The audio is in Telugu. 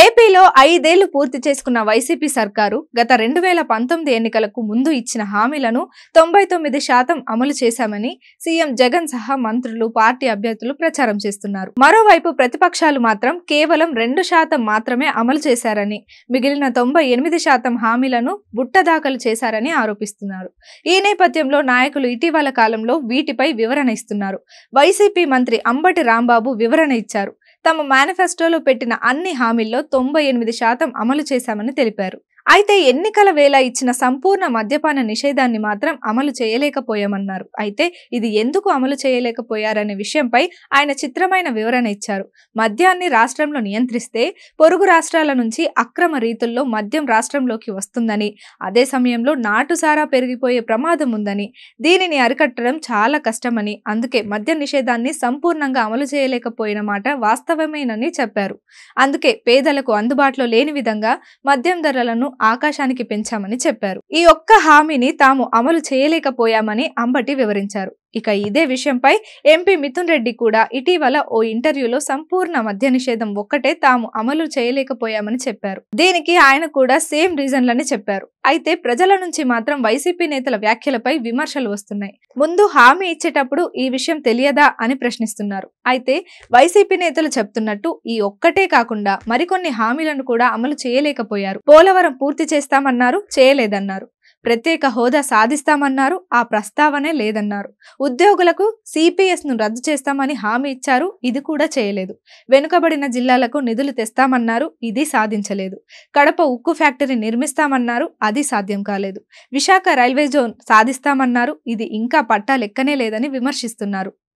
ఏపీలో 5 ఏళ్లు పూర్తి చేసుకున్న వైసీపీ సర్కారు గత 2019 ఎన్నికలకు ముందు ఇచ్చిన హామీలను 99% అమలు చేశామని సీఎం జగన్ సహా మంత్రులు, పార్టీ అభ్యర్థులు ప్రచారం చేస్తున్నారు. మరోవైపు ప్రతిపక్షాలు మాత్రం కేవలం 2% మాత్రమే అమలు చేశారని, మిగిలిన 98% హామీలను బుట్టదాఖలు చేశారని ఆరోపిస్తున్నారు. ఈ నేపథ్యంలో నాయకులు ఇటీవల కాలంలో వీటిపై వివరణ ఇస్తున్నారు. వైసీపీ మంత్రి అంబటి రాంబాబు వివరణ ఇచ్చారు. తమ మేనిఫెస్టోలో పెట్టిన అన్ని హామీల్లో 98% అమలు చేశామని తెలిపారు. అయితే ఎన్నికల వేళ ఇచ్చిన సంపూర్ణ మద్యపాన నిషేధాన్ని మాత్రం అమలు చేయలేకపోయామన్నారు. అయితే ఇది ఎందుకు అమలు చేయలేకపోయారనే విషయంపై ఆయన చిత్రమైన వివరణ ఇచ్చారు. మద్యాన్ని రాష్ట్రంలో నియంత్రిస్తే పొరుగు రాష్ట్రాల నుంచి అక్రమ రీతుల్లో మద్యం రాష్ట్రంలోకి వస్తుందని, అదే సమయంలో నాటుసారా పెరిగిపోయే ప్రమాదం ఉందని, దీనిని అరికట్టడం చాలా కష్టమని, అందుకే మద్య నిషేధాన్ని సంపూర్ణంగా అమలు చేయలేకపోయిన మాట వాస్తవమేనని చెప్పారు. అందుకే పేదలకు అందుబాటులో లేని విధంగా మద్యం ధరలను ఆకాశానికి పెంచామని చెప్పారు. ఈ ఒక్క హామీని తాము అమలు చేయలేకపోయామని అంబటి వివరించారు. ఇక ఇదే విషయంపై ఎంపీ మిథున్ రెడ్డి కూడా ఇటీవల ఓ ఇంటర్వ్యూలో సంపూర్ణ మద్య నిషేధం ఒక్కటే తాము అమలు చేయలేకపోయామని చెప్పారు. దీనికి ఆయన కూడా సేమ్ రీజన్లని చెప్పారు. అయితే ప్రజల నుంచి మాత్రం వైసీపీ నేతల వ్యాఖ్యలపై విమర్శలు వస్తున్నాయి. ముందు హామీ ఇచ్చేటప్పుడు ఈ విషయం తెలియదా అని ప్రశ్నిస్తున్నారు. అయితే వైసీపీ నేతలు చెప్తున్నట్టు ఈ ఒక్కటే కాకుండా మరికొన్ని హామీలను కూడా అమలు చేయలేకపోయారు. పోలవరం పూర్తి చేస్తామన్నారు, చేయలేదన్నారు. ప్రత్యేక హోదా సాధిస్తామన్నారు, ఆ ప్రస్తావనే లేదన్నారు. ఉద్యోగులకు సిపిఎస్ ను రద్దు చేస్తామని హామీ ఇచ్చారు, ఇది కూడా చేయలేదు. వెనుకబడిన జిల్లాలకు నిధులు తెస్తామన్నారు, ఇది సాధించలేదు. కడప ఉక్కు ఫ్యాక్టరీ నిర్మిస్తామన్నారు, అది సాధ్యం కాలేదు. విశాఖ రైల్వే జోన్ సాధిస్తామన్నారు, ఇది ఇంకా పట్టా లెక్కనే లేదని విమర్శిస్తున్నారు.